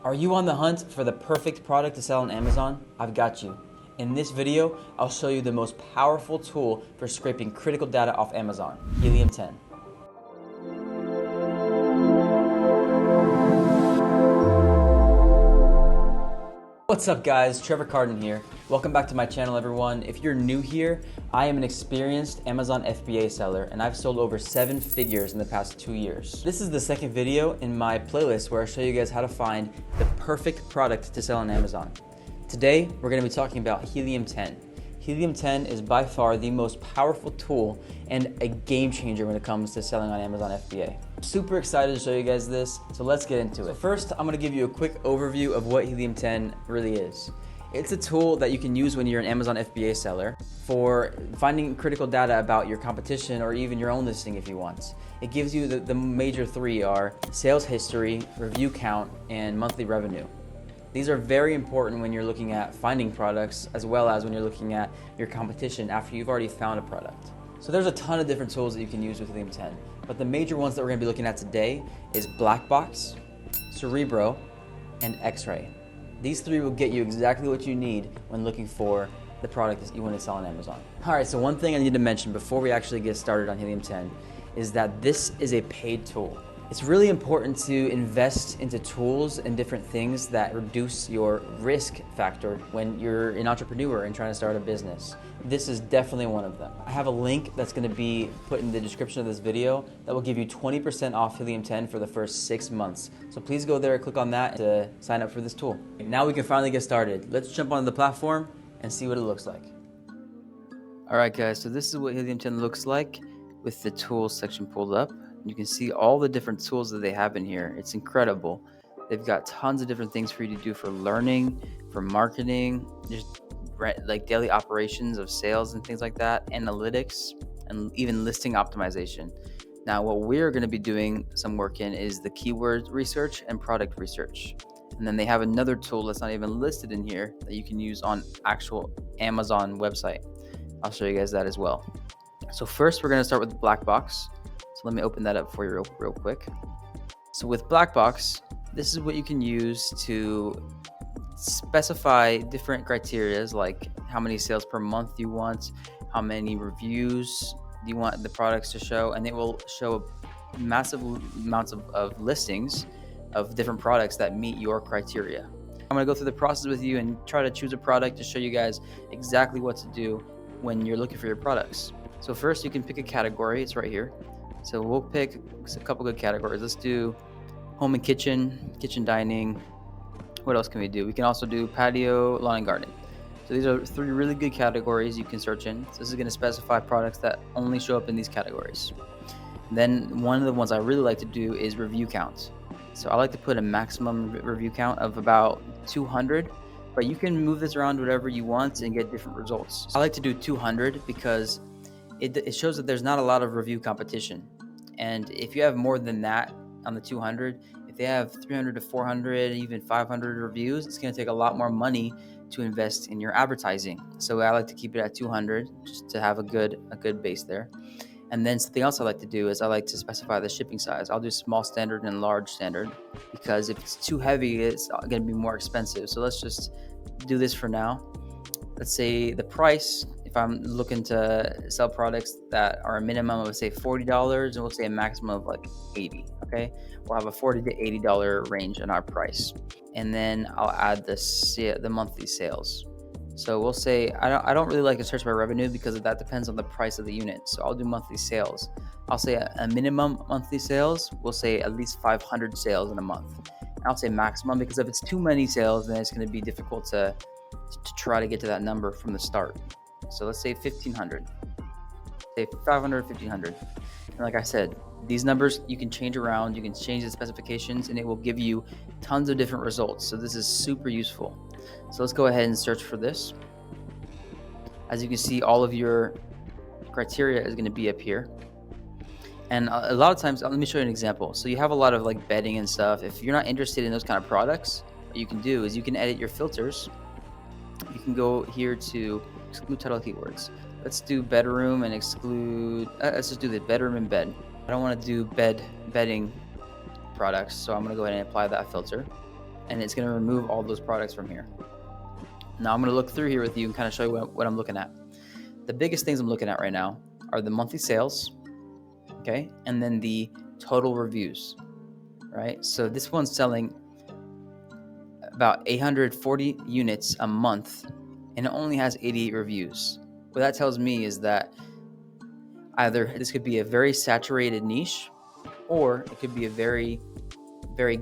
Are you on the hunt for the perfect product to sell on Amazon? I've got you. In this video, I'll show you the most powerful tool for scraping critical data off Amazon, Helium 10. What's up guys, Trevor Carden here. Welcome back to my channel everyone. If you're new here, I am an experienced Amazon FBA seller and I've sold over 7 figures in the past 2 years. This is the second video in my playlist where I show you guys how to find the perfect product to sell on Amazon. Today, we're gonna be talking about Helium 10. Helium 10 is by far the most powerful tool and a game changer when it comes to selling on Amazon FBA. Super excited to show you guys this, so let's get into it. First, I'm gonna give you a quick overview of what Helium 10 really is. It's a tool that you can use when you're an Amazon FBA seller for finding critical data about your competition or even your own listing if you want. It gives you the major three are sales history, review count, and monthly revenue. These are very important when you're looking at finding products as well as when you're looking at your competition after you've already found a product. So there's a ton of different tools that you can use with Helium 10, but the major ones that we're gonna be looking at today is Black Box, Cerebro, and X-Ray. These three will get you exactly what you need when looking for the product that you want to sell on Amazon. All right, so one thing I need to mention before we actually get started on Helium 10 is that this is a paid tool. It's really important to invest into tools and different things that reduce your risk factor when you're an entrepreneur and trying to start a business. This is definitely one of them. I have a link that's gonna be put in the description of this video that will give you 20% off Helium 10 for the first 6 months. So please go there, click on that to sign up for this tool. Now we can finally get started. Let's jump onto the platform and see what it looks like. All right guys, so this is what Helium 10 looks like with the tools section pulled up. You can see all the different tools that they have in here. It's incredible. They've got tons of different things for you to do for learning, for marketing, just like daily operations of sales and things like that, analytics, and even listing optimization. Now, what we're going to be doing some work in is the keyword research and product research. And then they have another tool that's not even listed in here that you can use on actual Amazon website. I'll show you guys that as well. So first, we're going to start with the Black Box. So let me open that up for you real quick. So with Black Box, this is what you can use to specify different criterias like how many sales per month you want, how many reviews you want the products to show, and it will show massive amounts of listings of different products that meet your criteria. I'm gonna go through the process with you and try to choose a product to show you guys exactly what to do when you're looking for your products. So first you can pick a category, it's right here. So we'll pick a couple good categories. Let's do home and kitchen, kitchen dining. What else can we do? We can also do patio, lawn and garden. So these are 3 really good categories you can search in. So this is going to specify products that only show up in these categories. And then one of the ones I really like to do is review count. So I like to put a maximum review count of about 200, but you can move this around whatever you want and get different results. I like to do 200 because it shows that there's not a lot of review competition. And if you have more than that on the 200, if they have 300 to 400, even 500 reviews, it's going to take a lot more money to invest in your advertising. So I like to keep it at 200 just to have a good base there. And then something else I like to do is I like to specify the shipping size. I'll do small standard and large standard because if it's too heavy, it's going to be more expensive. So let's just do this for now. Let's say the price, if I'm looking to sell products that are a minimum of say $40 and we'll say a maximum of like 80, okay? We'll have a $40 to $80 range in our price. And then I'll add the monthly sales. So we'll say, I don't really like to search by revenue because that depends on the price of the unit. So I'll do monthly sales. I'll say a minimum monthly sales, we'll say at least 500 sales in a month. And I'll say maximum because if it's too many sales, then it's gonna be difficult to try to get to that number from the start. So let's say 1,500, say 500, 1,500. And like I said, these numbers you can change around, you can change the specifications, and it will give you tons of different results. So this is super useful. So let's go ahead and search for this. As you can see, all of your criteria is going to be up here. And a lot of times, let me show you an example. So you have a lot of like bedding and stuff. If you're not interested in those kind of products, what you can do is you can edit your filters. You can go here to exclude title keywords. Let's do bedroom and exclude, let's just do the bedroom and bed. I don't want to do bedding products, so I'm going to go ahead and apply that filter. and it's going to remove all those products from here. Now I'm going to look through here with you and kind of show you what I'm looking at. The biggest things I'm looking at right now are the monthly sales, okay, and then the total reviews, right? So this one's selling about 840 units a month, and it only has 88 reviews. What that tells me is that either this could be a very saturated niche, or it could be a very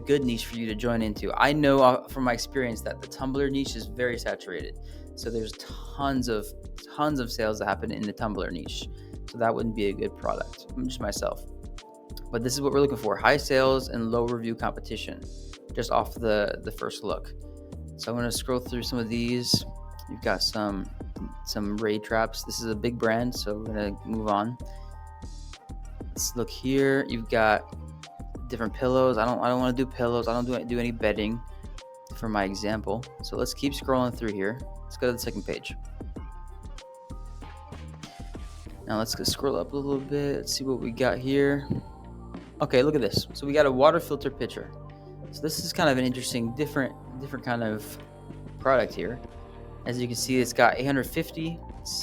good niche for you to join into. I know from my experience that the tumbler niche is very saturated. So there's tons of sales that happen in the tumbler niche. So that wouldn't be a good product, just myself. But this is what we're looking for: high sales and low review competition, just off the first look. So I'm going to scroll through some of these. You've got some raid traps. This is a big brand, so we're going to move on. Let's look here. You've got different pillows. I don't want to do pillows. I don't do any bedding for my example. So let's keep scrolling through here. Let's go to the second page. Now let's go scroll up a little bit. Let's see what we got here. Okay, look at this. So we got a water filter pitcher. So this is kind of an interesting, different kind of product here. As you can see, it's got 850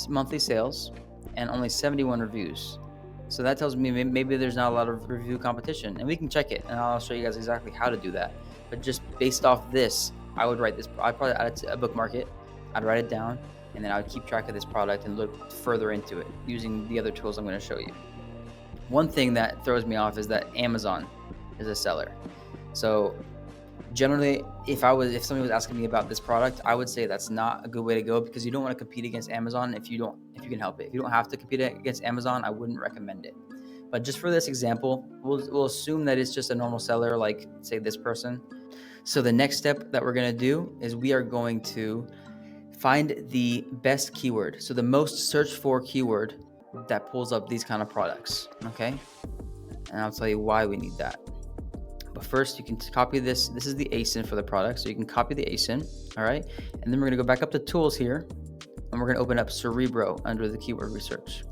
monthly sales and only 71 reviews. So that tells me maybe there's not a lot of review competition, and we can check it, and I'll show you guys exactly how to do that. But just based off this, I would write this. I'd probably add it to a bookmark it. I'd write it down, and then I would keep track of this product and look further into it using the other tools I'm going to show you. One thing that throws me off is that Amazon is a seller. So generally, if somebody was asking me about this product, I would say that's not a good way to go, because you don't want to compete against Amazon if you can help it. If you don't have to compete against Amazon, I wouldn't recommend it. But just for this example, we'll assume that it's just a normal seller, like say this person. So the next step that we're going to do is we are going to find the best keyword. So the most searched for keyword that pulls up these kind of products. Okay. And I'll tell you why we need that. But first, you can copy this. This is the ASIN for the product. So you can copy the ASIN. All right. And then we're going to go back up to tools here, and we're going to open up Cerebro under the keyword research.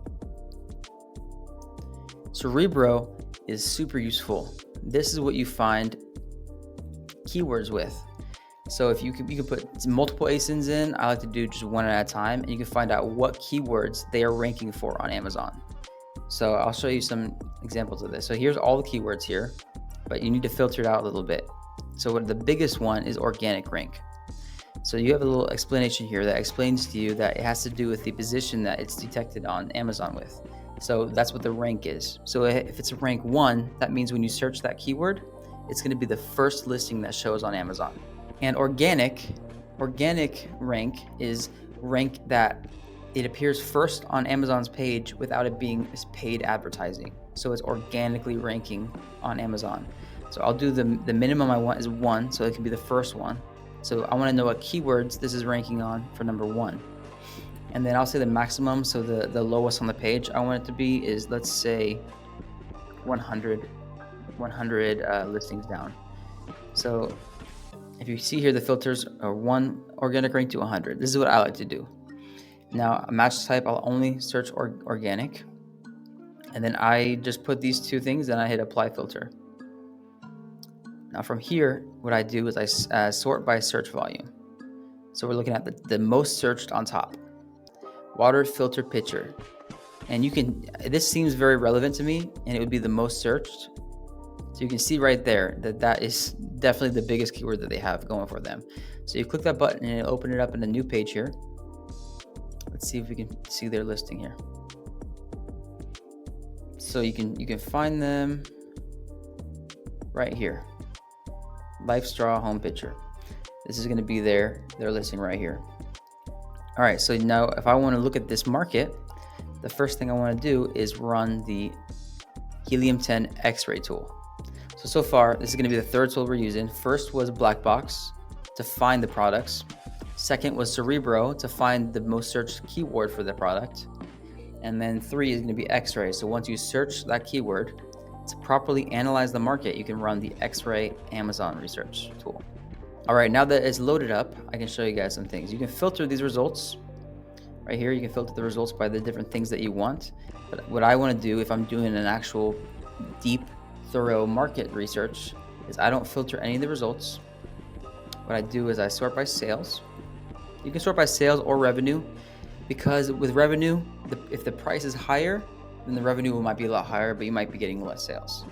Cerebro is super useful. This is what you find keywords with. So if you can put multiple ASINs in. I like to do just one at a time, and you can find out what keywords they are ranking for on Amazon. So I'll show you some examples of this. So here's all the keywords here, but you need to filter it out a little bit. So the biggest one is organic rank. So you have a little explanation here that explains to you that it has to do with the position that it's detected on Amazon with. So that's what the rank is. So if it's a rank 1, that means when you search that keyword, it's going to be the first listing that shows on Amazon. And organic rank is rank that it appears first on Amazon's page without it being paid advertising. So it's organically ranking on Amazon. So I'll do the minimum I want is 1, so it can be the first one. So I want to know what keywords this is ranking on for number 1. And then I'll say the maximum, so the lowest on the page I want it to be is, let's say, 100 listings down. So if you see here, the filters are 1 organic rank to 100. This is what I like to do. Now, a match type, I'll only search organic. And then I just put these 2 things, and I hit apply filter. Now from here, what I do is I sort by search volume. So we're looking at the most searched on top. Water filter pitcher. And this seems very relevant to me, and it would be the most searched. So you can see right there that is definitely the biggest keyword that they have going for them. So you click that button and it'll open it up in a new page here. Let's see if we can see their listing here. So you can find them right here. Life Straw Home Pitcher. This is going to be their listing right here. All right, so now if I want to look at this market, the first thing I want to do is run the Helium 10 X-ray tool. So far, this is going to be the 3rd tool we're using. First was Black Box to find the products. Second was Cerebro to find the most searched keyword for the product. And then 3 is going to be X-ray. So once you search that keyword, to properly analyze the market, you can run the X-ray Amazon research tool. All right, now that it's loaded up, I can show you guys some things. You can filter these results. Right here, you can filter the results by the different things that you want. But what I want to do, if I'm doing an actual deep, thorough market research, is I don't filter any of the results. what I do is I sort by sales. You can sort by sales or revenue, because with revenue, if the price is higher, then the revenue might be a lot higher, but you might be getting less sales.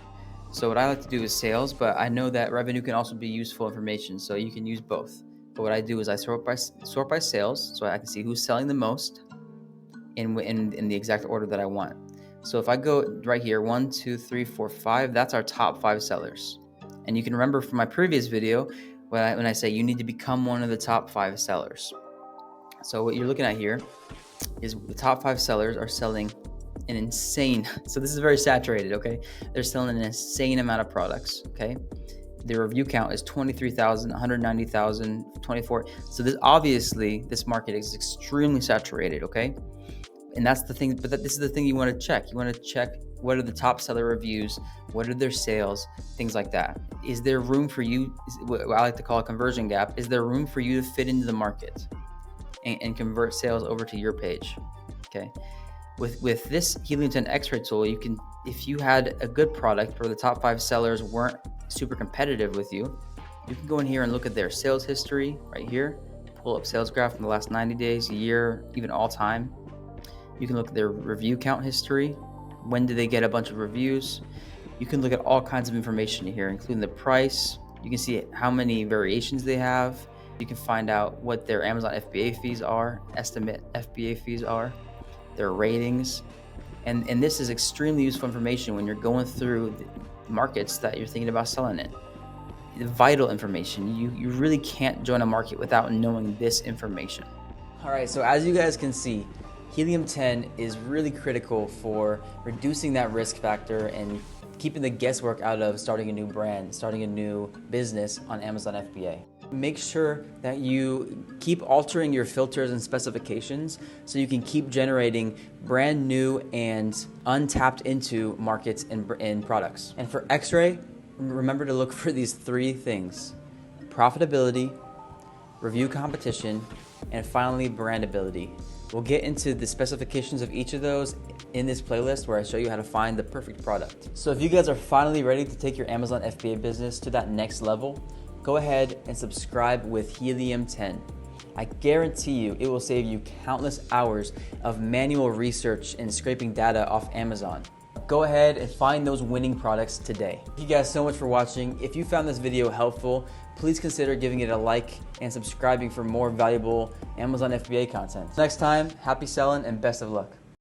So what I like to do is sales, but I know that revenue can also be useful information, so you can use both. But what I do is I sort by sales, so I can see who's selling the most in the exact order that I want. So if I go right here, 1, 2, 3, 4, 5, that's our top 5 sellers. And you can remember from my previous video when I say you need to become one of the top 5 sellers. So what you're looking at here is the top 5 sellers are selling an insane, so this is very saturated, okay? They're selling an insane amount of products, okay? Their review count is 23,000, 190,000, 24. So this market is extremely saturated, okay? And that's the thing, but this is the thing you want to check. You want to check what are the top seller reviews, what are their sales, things like that. Is there room for you, what I like to call a conversion gap, is there room for you to fit into the market and convert sales over to your page, okay? With this Helium 10 X-ray tool, you can, if you had a good product or the top 5 sellers weren't super competitive with you, you can go in here and look at their sales history right here, pull up sales graph from the last 90 days, a year, even all time. You can look at their review count history. When did they get a bunch of reviews? You can look at all kinds of information here, including the price. You can see how many variations they have. You can find out what their Amazon FBA fees are, estimate FBA fees are, their ratings. And this is extremely useful information when you're going through the markets that you're thinking about selling in. Vital information. You really can't join a market without knowing this information. All right, so as you guys can see, Helium 10 is really critical for reducing that risk factor and keeping the guesswork out of starting a new brand, starting a new business on Amazon FBA. Make sure that you keep altering your filters and specifications so you can keep generating brand new and untapped into markets and products. And for X-ray, remember to look for these 3 things: profitability, review competition, and finally brandability. We'll get into the specifications of each of those in this playlist where I show you how to find the perfect product. So if you guys are finally ready to take your Amazon FBA business to that next level, go ahead and subscribe with Helium 10. I guarantee you it will save you countless hours of manual research and scraping data off Amazon. Go ahead and find those winning products today. Thank you guys so much for watching. If you found this video helpful, please consider giving it a like and subscribing for more valuable Amazon FBA content. Next time, happy selling and best of luck.